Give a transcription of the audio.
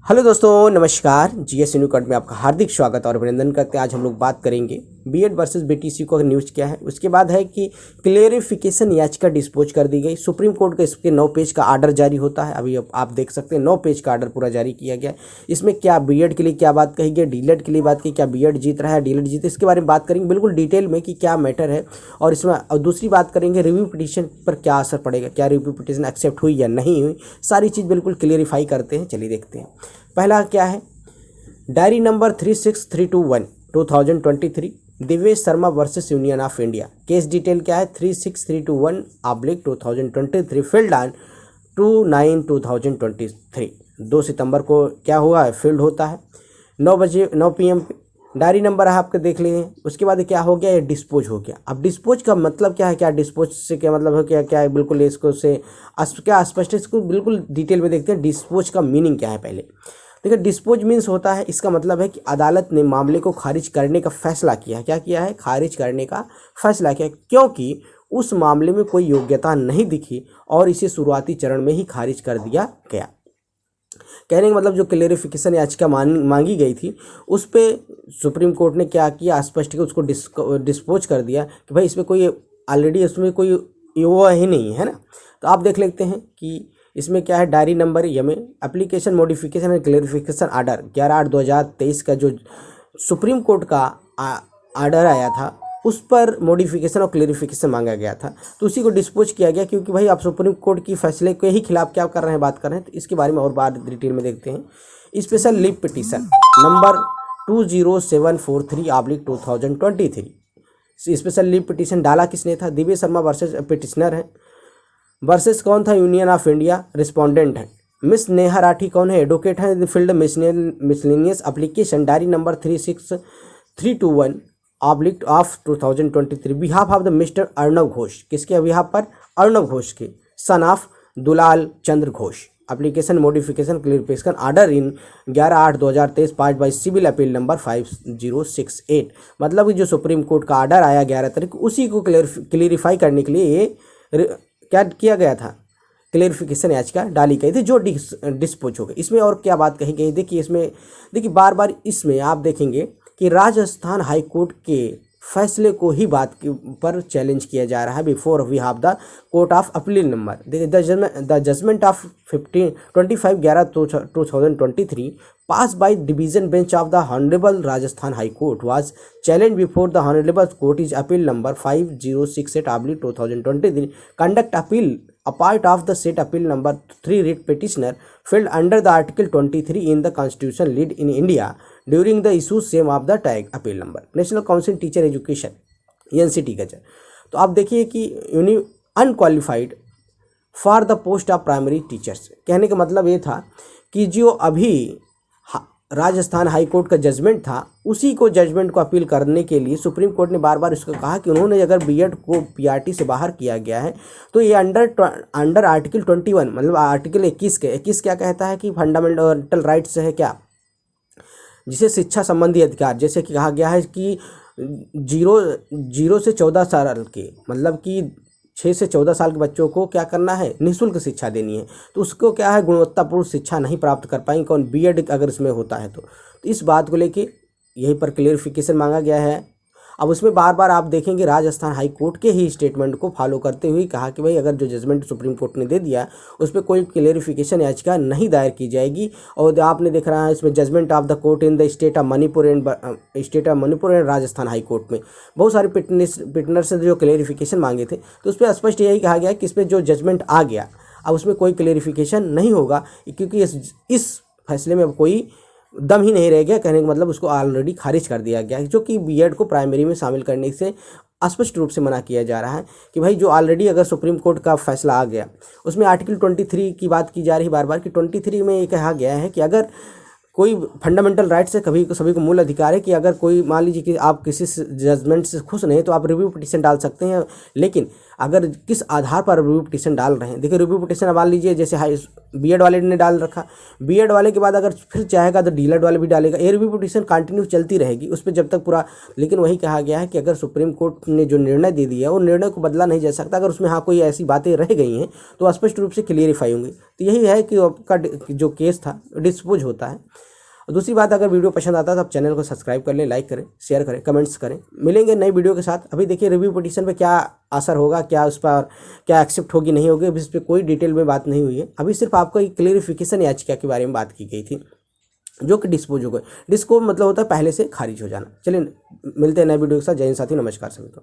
Hello दोस्तों, नमस्कार। GS यूनिकॉर्ड में आपका हार्दिक स्वागत और अभिनंदन करते हैं। आज हम लोग बात करेंगे बीएड वर्सेस बीटीसी को न्यूज़ क्या है। उसके बाद है कि क्लेरिफिकेशन याचिका डिस्पोज कर दी गई। सुप्रीम कोर्ट का इसके 9 पेज का आर्डर जारी होता है। अभी आप देख सकते हैं 9 पेज का आर्डर पूरा जारी किया गया। इसमें क्या बीएड के लिए क्या बात कही गई, डीएलएड के लिए बात की, क्या बीएड जीत रहा है, डीएलएड जीते, इसके बारे में बात करेंगे बिल्कुल डिटेल में कि क्या मैटर है। और इसमें दूसरी बात करेंगे रिव्यू पिटीशन पर क्या असर पड़ेगा, क्या रिव्यू पिटीशन एक्सेप्ट हुई या नहीं हुई, सारी चीज़ बिल्कुल क्लियरिफाई करते हैं। चलिए देखते हैं। पहला क्या है, diary number 36321 2023 Divesh Sharma versus union of India. Case detail क्या है, 36321/2023 फील्ड ऑन 2/9/2023। 2 सितंबर को क्या हुआ है, फील्ड होता है 9 PM पे। डायरी नंबर है आपके, देख लीजिए। उसके बाद क्या हो गया, ये डिस्पोज हो गया। अब डिस्पोज का मतलब क्या है, क्या डिस्पोज से क्या मतलब है, क्या है, बिल्कुल इसको से क्या स्पष्ट, इसको बिल्कुल डिटेल में देखते हैं। डिस्पोज का मीनिंग क्या है पहले देखिए। डिस्पोज मीन्स होता है, इसका मतलब है कि अदालत ने मामले को खारिज करने का फैसला किया है। क्या किया है, खारिज करने का फैसला किया, क्योंकि उस मामले में कोई योग्यता नहीं दिखी और इसे शुरुआती चरण में ही खारिज कर दिया गया। कहने का मतलब जो क्लेरिफिकेशन याचिका मांगी गई थी उस पर सुप्रीम कोर्ट ने क्या किया, स्पष्ट किया, उसको डिस्पोज कर दिया कि भाई इसमें कोई ऑलरेडी इसमें कोई वो ही नहीं है ना। तो आप देख लेते हैं कि इसमें क्या है, डायरी नंबर यमे application modification and clarification order 11/8/2023 का जो सुप्रीम कोर्ट का आर्डर आया था उस पर मॉडिफिकेशन और क्लेरिफिकेशन मांगा गया था। तो उसी को डिस्पोज किया गया, क्योंकि भाई आप सुप्रीम कोर्ट की फैसले के ही खिलाफ क्या कर रहे हैं, बात कर रहे हैं। तो इसके बारे में और बात डिटेल में देखते हैं। Special leave petition number 20743/2023। Special leave petition डाला किसने था, दिवेश शर्मा वर्सेस पिटिशनर है। वर्सेस कौन था, यूनियन ऑफ इंडिया रिस्पोंडेंट है। मिस नेहा राठी कौन है, एडवोकेट है। Filed miscellaneous application diary number 36321/2023 behalf of the mister Arnav Ghosh. किसके बिहाफ पर, अर्णव घोष के, son of Dulal Chandra Ghosh. Application modification clarification order in 11/8/2023 passed by civil appeal number 5068। मतलब कि जो सुप्रीम कोर्ट का आर्डर आया 11 तारीख, उसी को क्लियरिफाई करने के लिए ये क्या किया गया था, क्लेरिफिकेशन याचिका डाली गई थी, जो डिस्पोज हो गई। इसमें और क्या बात कही गई, देखिए इसमें देखिए बार बार इसमें आप देखेंगे कि राजस्थान हाई कोर्ट के फैसले को ही बात पर चैलेंज किया जा रहा है। Before we have the court of appeal number the judgment of 25/11/2023 passed by division bench of the Honorable Rajasthan High Court was challenged before the Honorable Court is appeal number 5068/2023 conduct appeal a part of the said appeal number 3 writ petitioner filed under the article 23 in the constitution lead in India during the issue same of the tag appeal number National Council Teacher Education NCT का। तो आप देखिए कि unqualified for the post of primary teachers. कहने का मतलब ये था कि जो अभी राजस्थान हाई कोर्ट का जजमेंट था, उसी को जजमेंट को अपील करने के लिए सुप्रीम कोर्ट ने बार बार इसको कहा कि उन्होंने अगर बीएड को पीआरटी से बाहर किया गया है तो ये अंडर आर्टिकल 21 मतलब आर्टिकल 21 के 21 क्या कहता है कि फंडामेंटल राइट्स है क्या, जिसे शिक्षा संबंधी अधिकार, जैसे कि कहा गया है कि 0 से 14 साल के मतलब कि 6 से 14 साल के बच्चों को क्या करना है, निःशुल्क शिक्षा देनी है। तो उसको क्या है, गुणवत्तापूर्ण शिक्षा नहीं प्राप्त कर पाएंगे कौन, बीएड अगर इसमें होता है तो इस बात को लेके यहीं पर क्लियरिफिकेशन मांगा गया है। अब उसमें बार बार आप देखेंगे राजस्थान हाई कोर्ट के ही स्टेटमेंट को फॉलो करते हुए कहा कि भाई अगर जो जजमेंट सुप्रीम कोर्ट ने दे दिया उस पर कोई क्लियरिफिकेशन याचिका नहीं दायर की जाएगी। और आपने देख रहा है इसमें judgment of the court in the state of Manipur and Rajasthan high court में बहुत सारे पिटनर से जो क्लियरिफिकेशन मांगे थे, तो उस पर स्पष्ट यही कहा गया कि इस पर जो जजमेंट आ गया अब उसमें कोई क्लियरिफिकेशन नहीं होगा, क्योंकि इस फैसले में अब कोई दम ही नहीं रह गया। कहने का मतलब उसको ऑलरेडी खारिज कर दिया गया, जो कि बीएड को प्राइमरी में शामिल करने से स्पष्ट रूप से मना किया जा रहा है कि भाई जो ऑलरेडी अगर सुप्रीम कोर्ट का फैसला आ गया उसमें आर्टिकल 23 की बात की जा रही है बार बार कि 23 में ये कहा गया है कि अगर कोई फंडामेंटल राइट से कभी सभी को मूल अधिकार है कि अगर कोई मान लीजिए कि आप किसी जजमेंट से खुश नहीं तो आप रिव्यू पिटीशन डाल सकते हैं। लेकिन अगर किस आधार पर रिव्यू पिटीशन डाल रहे हैं, देखिए रिव्यू पिटीशन मान लीजिए जैसे बीएड वाले ने डाल रखा, बीएड वाले के बाद अगर फिर चाहेगा तो डीएलएड वाले भी डालेगा, ये रिव्यू पिटीशन कंटिन्यू चलती रहेगी उस पर जब तक पूरा। लेकिन वही कहा गया है कि अगर सुप्रीम कोर्ट ने जो निर्णय दे दिया वो निर्णय को बदला नहीं जा सकता। अगर उसमें हाँ कोई ऐसी बातें रह गई हैं तो स्पष्ट रूप से क्लियरिफाई होंगी। तो यही है कि आपका जो केस था डिस्पोज होता है। दूसरी बात, अगर वीडियो पसंद आता है तो आप चैनल को सब्सक्राइब कर लें, लाइक करें, शेयर करें, कमेंट्स करें। मिलेंगे नई वीडियो के साथ। अभी देखिए रिव्यू पिटीशन पे क्या असर होगा, क्या उस पर क्या एक्सेप्ट होगी नहीं होगी, अभी इस पर कोई डिटेल में बात नहीं हुई है। अभी सिर्फ आपको एक क्लियरिफिकेशन याचिका के बारे में बात की गई थी जो कि डिस्पोज हो गए। डिस्को मतलब होता है पहले से खारिज हो जाना। चलिए मिलते हैं नए वीडियो के साथ। जय हिंद साथी, नमस्कार सभी को।